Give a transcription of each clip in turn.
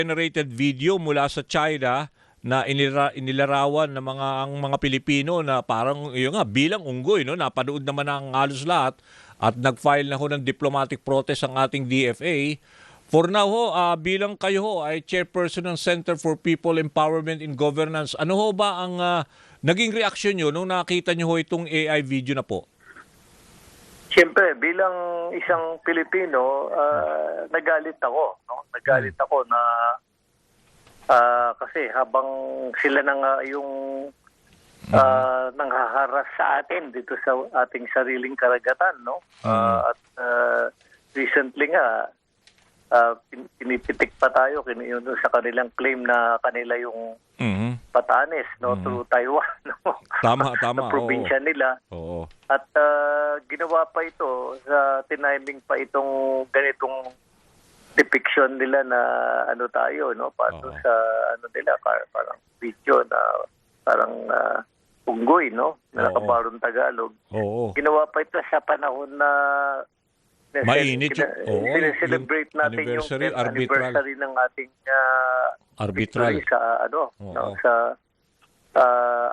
Generated video mula sa China na inilarawan ng mga Pilipino na parang yun nga bilang unggoy, no, napanood naman ang halos lahat at nag-file na ho ng diplomatic protest ang ating DFA. For now ho, bilang kayo ho ay chairperson ng Center for People Empowerment and Governance, ano ho ba ang naging reaksyon nyo nung nakita nyo ho itong AI video na po? Siyempre, bilang isang Pilipino, nagalit ako. No? Nagalit ako na kasi habang sila na nga yung nanghaharas sa atin dito sa ating sariling karagatan. No? At recently nga, pinipitik pa tayo sa kanilang claim na kanila yung Batanes, no, through Taiwan, no? Tama. Na probinsya nila. Oo. At ginawa pa ito sa tiniming pa itong ganitong depiction nila na ano tayo, no, para sa ano nila, parang video na parang unggoy, no, na nakabarong Tagalog. Oo. Ginawa pa ito sa panahon na mainit celebrate natin yung 10th anniversary ng ating arbitral sa ano, no, sa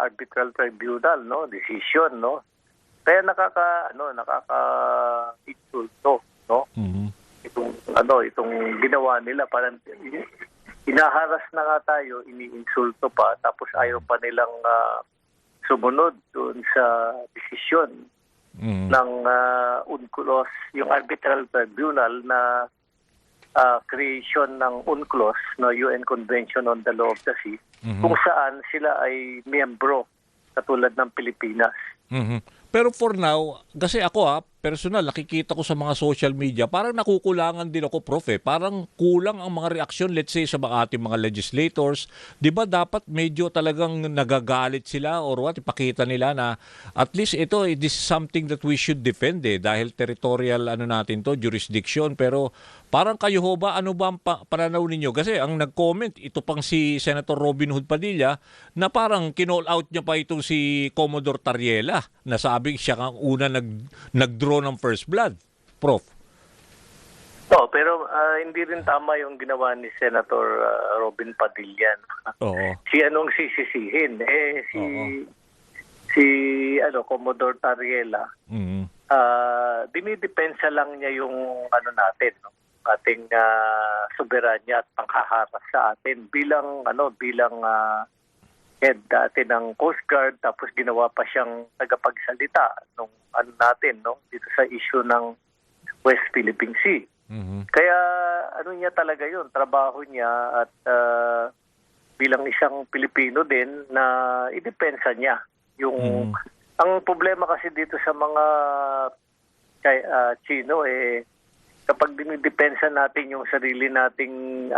arbitral tribunal, no, decision, no. Kaya nakaka-insulto, no. Itong ginawa nila, parang inaharas na nga tayo, iniinsulto pa, tapos ayaw pa nilang sumunod doon sa desisyon ng UNCLOS, yung arbitral tribunal na creation ng UNCLOS, no, UN Convention on the Law of the Sea, kung saan sila ay miyembro katulad ng Pilipinas. Pero for now, kasi ako personal, nakikita ko sa mga social media, parang nakukulangan din ako, Prof. Parang kulang ang mga reaksyon, let's say, sa ating mga legislators. Di ba dapat medyo talagang nagagalit sila or what, ipakita nila na at least this is something that we should defend dahil territorial natin to, jurisdiction. Pero parang kayo ho ba, ano ba ang pananaw ninyo? Kasi ang nag-comment, ito pang si Senator Robin Hood Padilla, na parang kinall out niya pa itong si Commodore Tariela, na sabi siya ang una nag-draw ng first blood, Prof. Pero hindi rin tama yung ginawa ni Senator Robin Padilla. Oo. Si anong sisisihin? Si Commodore Tariela. Dinidepensa lang niya yung natin, no? Ating soberanya at panghaharas sa atin bilang head dati ng Coast Guard, tapos ginawa pa siyang tagapagsalita nung natin, no, dito sa issue ng West Philippine Sea. Kaya niya talaga yun, trabaho niya at bilang isang Pilipino din na idepensa niya yung ang problema kasi dito sa mga Chino kapag dinidepensa natin yung sarili nating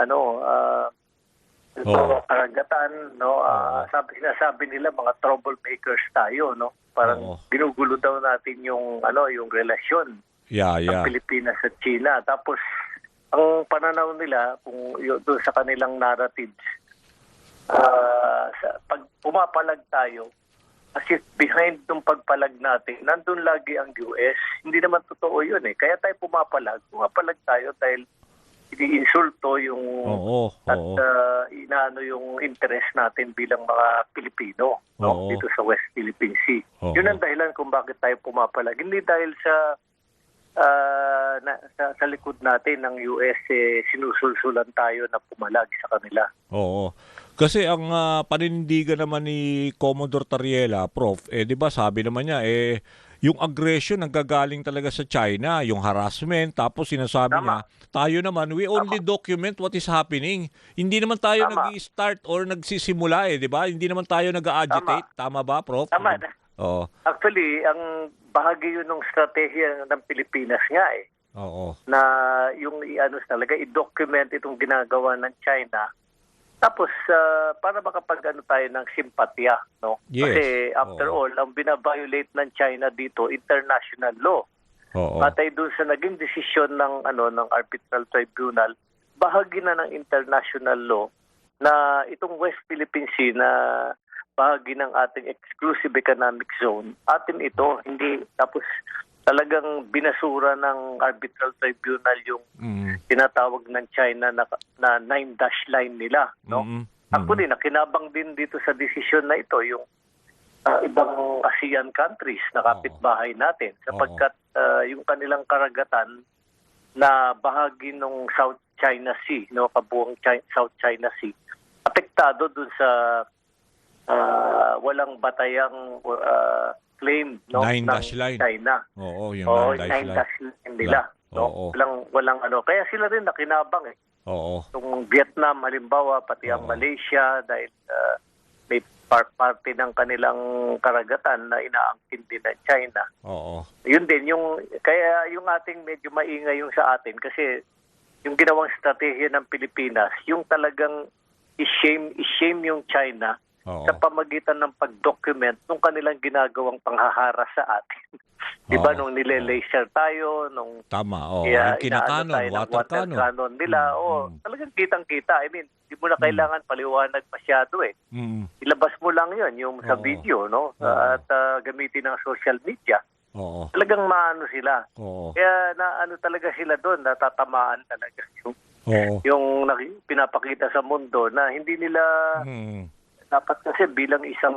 karagatan, no, sinasabi nila mga troublemakers tayo, no, parang ginugulo daw natin yung relasyon ng Pilipinas at China. Tapos ang pananaw nila kung doon sa kanilang narratives, pag pumapalag tayo, kasi behind nung pagpalag natin, nandun lagi ang US. Hindi naman totoo yun Kaya tayo pumapalag tayo dahil iniinsulto yung inaano yung interest natin bilang mga Pilipino, no, dito sa West Philippine Sea. Yun ang dahilan kung bakit tayo pumapalag. Hindi dahil sa likod natin ng US sinusulsulan tayo na pumalag sa kanila. Oo. Kasi ang panindigan naman ni Commodore Tariela, Prof, di ba sabi naman niya, yung aggression nanggagaling talaga sa China, yung harassment, tapos sinasabi niya, tayo naman, we only document what is happening. Hindi naman tayo nag-i-start or nagsisimula di ba? Hindi naman tayo nag-agitate. Tama ba, Prof? Tama. Oo. Actually, ang bahagi yun ng strategiya ng Pilipinas nga Oo. Na yung talaga, i-document itong ginagawa ng China. Tapos, para makapag tayo ng simpatya, no? Yes. Kasi after all, ang binabiolate ng China dito, international law. Patay doon sa naging desisyon ng arbitral tribunal, bahagi na ng international law na itong West Philippine Sea na bahagi ng ating exclusive economic zone, atin ito, hindi, tapos talagang binasura ng arbitral tribunal yung Mm. tinatawag ng China na 9-dash line nila, no? Mm. Actually, nakinabang din dito sa desisyon na ito yung ibang ASEAN countries na kapitbahay natin sapagkat yung kanilang karagatan na bahagi ng South China Sea, no, kabuuang South China Sea, apektado dun sa walang batayang claim, no, ng 9-dash line. China. Oo, yung Oo, 9-dash line. 9-dash line nila. Oo. No? Walang ano. Kaya sila rin nakinabang eh. Oo. Itong Vietnam, halimbawa, pati ang Malaysia, dahil may parte ng kanilang karagatan na inaangkin din ng China. Oo. Yun din, kaya yung ating medyo maingay yung sa atin kasi yung ginawang strategiya ng Pilipinas, yung talagang i-shame yung China Oo. sa pamagitan ng pag-document nung kanilang ginagawang panghahara sa atin. Di ba, nung nile-laser tayo, nung Tama. Oo. kaya Yung kinakanon, water cannon. nila, talagang kitang-kita. I mean, di mo na kailangan paliwanag masyado eh. Mm. Ilabas mo lang yun, yung sa video, no? At gamitin ng social media. Oo. Talagang maano sila. Oo. Kaya ano talaga sila doon, natatamaan talaga Oo. yung pinapakita sa mundo na hindi nila dapat kasi bilang isang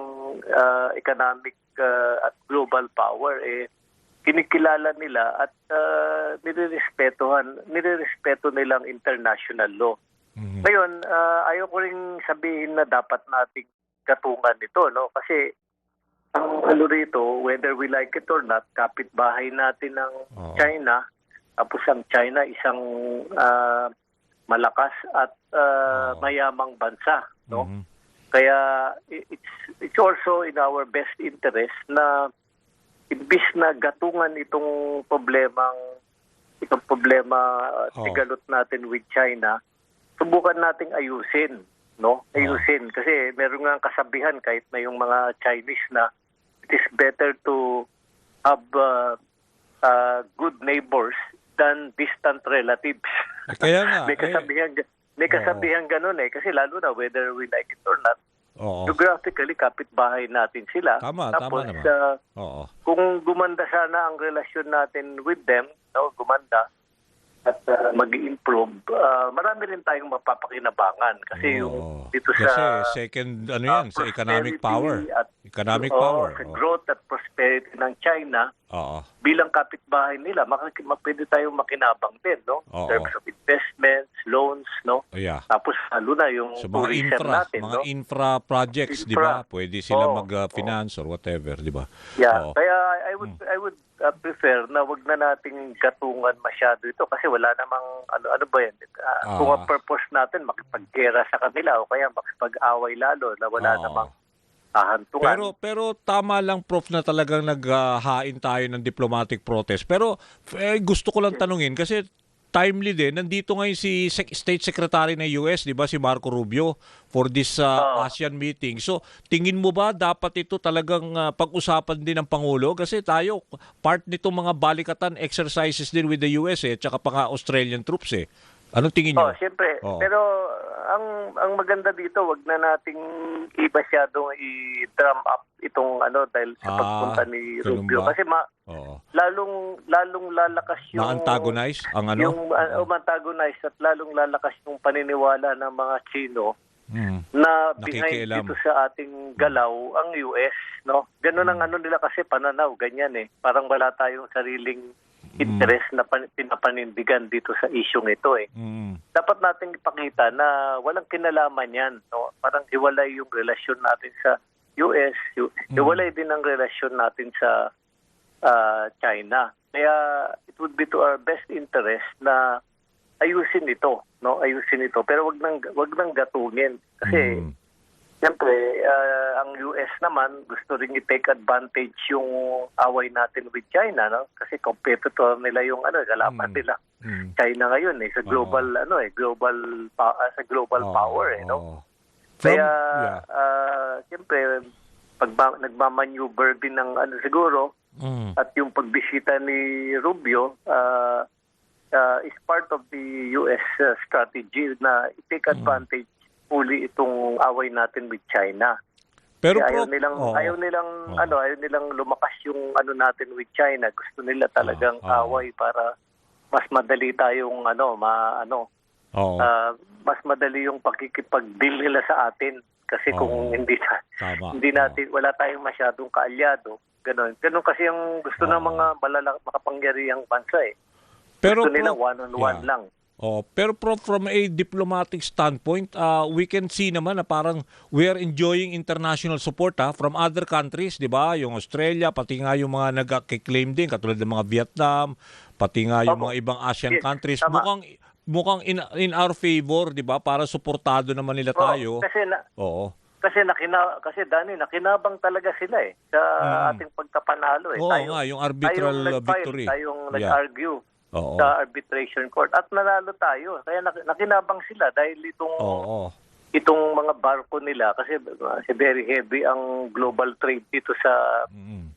economic at global power kinikilala nila at nirerespeto nilang international law. Ngayon, ayaw ko ring sabihin na dapat nating katungan ito, no? Kasi ang ano rito, whether we like it or not, kapitbahay natin ng China, tapos ang China isang malakas at mayamang bansa, no? Kaya it's also in our best interest na imbis na gatungan itong problema tigalot natin with China, subukan nating ayusin, no? Ayusin kasi meron nga kasabihan kahit na yung mga Chinese na it is better to have good neighbors than distant relatives. Kaya nga. May kasabihan ganun kasi lalo na whether we like it or not, geographically kapitbahay natin sila. Tama Tapos naman. kung gumanda sana ang relasyon natin with them, no, gumanda at mag-i-improve, marami rin tayong mapapakinabangan kasi yung dito sa second sa economic power. Economic power. Sa growth at prosperity ng China, bilang kapitbahay nila, pwede tayong makinabang din, no? In terms of investments, loans, no? Tapos lalo na yung so, tourism natin, mga no? infra projects, di ba? Pwede sila mag-finance or whatever, di ba? Yeah, kaya I would prefer na wag na nating gatungan masyado ito kasi wala namang ano ba yan? Kung ang purpose natin makipag-gera sa kanila o kaya makipag-away lalo na wala namang hahantungan. Pero tama lang, Prof, na talagang naghahain tayo ng diplomatic protest. Pero gusto ko lang tanungin kasi timely din, nandito ngayon si State Secretary ng US, di ba, si Marco Rubio for this ASEAN meeting. So, tingin mo ba dapat ito talagang pag-usapan din ng Pangulo? Kasi tayo, part nitong mga balikatan exercises din with the US tsaka pa nga Australian troops Anong tingin niyo? Siyempre. Pero ang maganda dito, wag na nating masyadong i-drum up itong dahil sa pagpunta ni Rubio. Kasi lalong lalakas yung ma-antagonize ang ma-antagonize at lalong lalakas yung paniniwala ng mga Chino na behind dito sa ating galaw ang US, no? Ganun ang nila kasi pananaw, ganyan Parang wala tayong sariling interest na pinapanindigan dito sa isyong ito Dapat nating ipakita na walang kinalaman yan, no? Parang hiwalay yung relasyon natin sa US, hiwalay din ang relasyon natin sa China. Kaya it would be to our best interest na ayusin ito, no? Ayusin ito, pero wag nang gatungin kasi siyempre, ang US naman gusto rin i-take advantage yung away natin with China, no? Kasi competitor nila yung kalaban nila. China ngayon sa global sa global power no? Kaya siyempre pag nagmamaneuver din ng siguro at yung pagbisita ni Rubio is part of the US strategy na i-take advantage uli itong away natin with China. Pero ayaw Prof, nilang oo. ayaw nilang Oo. ayaw nilang lumakas yung natin with China. Gusto nila talagang Oo. away para mas madali tayong Oo. mas madali yung pakikipag-deal nila sa atin kasi kung Oo. Tama. hindi natin wala tayong masyadong kaalyado. Ganon kasi yung gusto ng Oo. mga makapangyarihang bansa eh. Pero Gusto nila Prof, one-on-one yeah. lang. Pero Prof, from a diplomatic standpoint, we can see naman na parang we are enjoying international support from other countries, di ba? Yung Australia, pati nga yung mga nag-claim din, katulad ng mga Vietnam, pati nga yung Opo. mga ibang Asian Yes, countries. tama. Mukhang in our favor, di ba? Para suportado naman nila tayo. Oo. Kasi Dani, nakinabang talaga sila sa ating pagkapanalo Oo Tayo, nga, yung arbitral victory. Tayong Yeah. nag-argue Oo. sa arbitration court at nanalo tayo. Kaya nakinabang sila dahil Oo. itong mga barko nila kasi very heavy ang global trade dito sa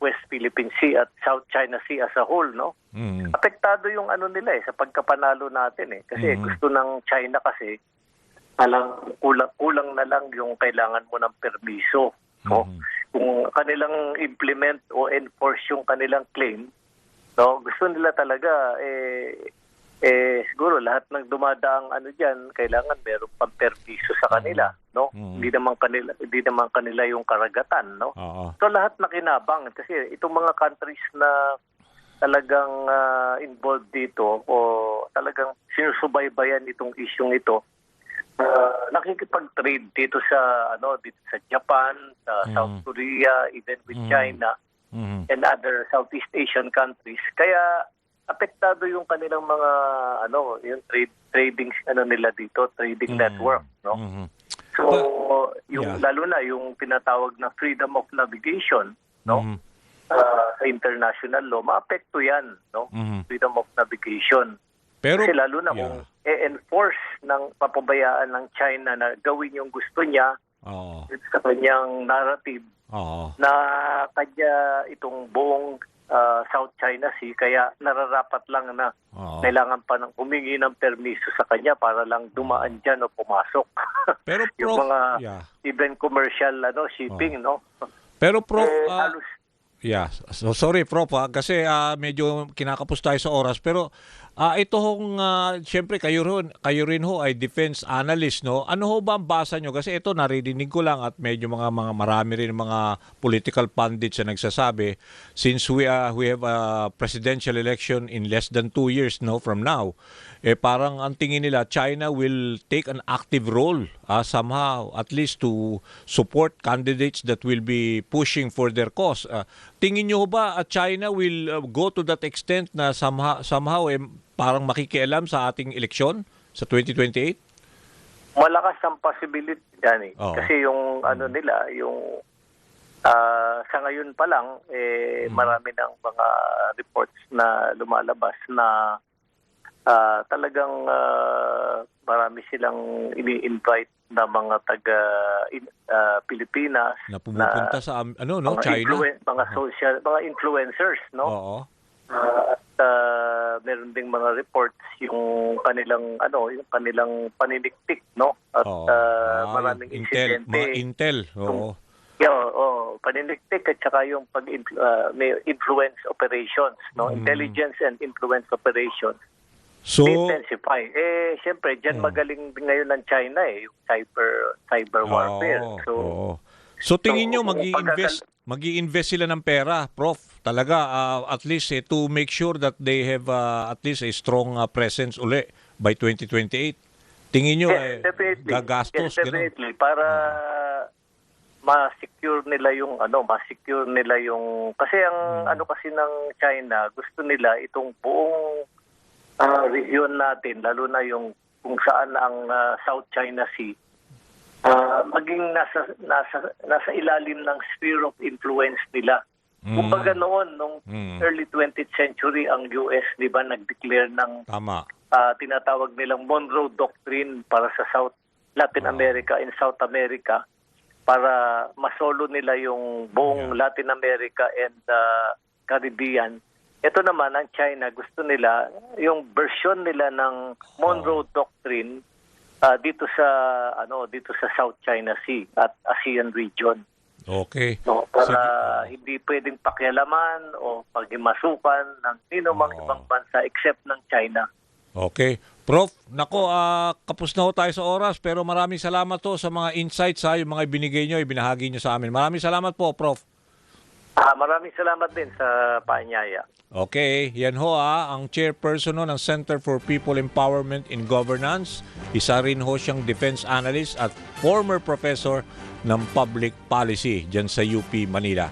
West Philippine Sea at South China Sea as a whole, no? Mm. Apektado yung nila sa pagkapanalo natin kasi gusto ng China kasi kulang na lang yung kailangan mo ng permiso, no? Kung kanilang implement o enforce yung kanilang claim, no, gusto nila talaga siguro lahat ng dumadaang diyan kailangan meron pang permiso sa kanila, no? Hindi naman kanila yung karagatan, no? Oo. So lahat nakinabang kasi itong mga countries na talagang involved dito o talagang sinusubaybayan itong isyung ito, nakikipag-trade dito sa Japan, sa South Korea, even with China and other Southeast Asian countries. Kaya apektado yung kanilang mga yung trading nila dito, trading network, no? So yung lalo na yung tinatawag na freedom of navigation, no? Sa international law, maapekto 'yan, no? Freedom of navigation. Pero Kasi lalo na kung enforce ng papabayaan ng China na gawin yung gusto niya sa kanyang narrative na kanya itong buong South China Sea, kaya nararapat lang na kailangan pa ng humingi ng permiso sa kanya para lang dumaan dyan o pumasok. Pero yung Prof, mga even commercial shipping, no? Pero Prof, Halos so sorry Prof kasi medyo kinakapos tayo sa oras, pero ito hong syempre kayo rin ho ay defense analyst, no? Ano ho ba ang basa nyo? Kasi ito naririnig ko lang at medyo mga marami rin mga political pundits na nagsasabi, since we have a presidential election in less than 2 years from now, parang ang tingin nila China will take an active role somehow, at least to support candidates that will be pushing for their cause. Tingin nyo ba China will go to that extent na somehow parang makikialam sa ating eleksyon sa 2028? malakas ang possibility yan Kasi yung nila, yung sa ngayon pa lang marami ng mga reports na lumalabas na talagang marami silang ini-invite na mga taga Pilipinas Na pumupunta sa mga China? mga influencers, no? Oo. At meron ding mga reports yung kanilang kanilang paniniktik, no? At maraming insidente. Mga intel. Oo. Paniniktik at saka yung may influence operations, no? Intelligence and influence operations. So, Intensify. Siyempre, dyan magaling din ngayon ng China yung cyber warfare. So tingin nyo mag-i-invest sila ng pera, Prof, talaga at least to make sure that they have at least a strong presence uli by 2028. Tingin nyo gagastos definitely para ma-secure nila yung kasi ang kasi ng China, gusto nila itong buong region natin, lalo na yung kung saan ang South China Sea maging nasa ilalim ng sphere of influence nila. Kumbaga noon nung early 20th century ang US, 'di ba, nag-declare ng tinatawag nilang Monroe Doctrine para sa Latin America and South America para masolo nila yung buong Latin America and Caribbean. Ito naman ang China, gusto nila yung version nila ng Monroe Doctrine dito sa South China Sea at ASEAN region. Okay. No, para Sige. hindi pwedeng pakialaman o paghimasukan ng sino mang ibang bansa except ng China. Okay. Prof, nako, kapos na ho tayo sa oras, pero maraming salamat to sa mga insights, yung mga ibinigay nyo, ibinahagi nyo sa amin. Maraming salamat po, Prof. Maraming salamat din sa paanyaya. Okay, yan ho ang chairperson ho ng Center for People Empowerment in Governance. Isa rin ho siyang defense analyst at former professor ng public policy dyan sa UP Manila,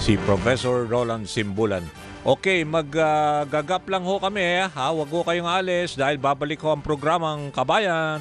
si Professor Roland Simbulan. Okay, maggagap lang ho kami, Huwag ho kayong alis dahil babalik ho ang programang Kabayan.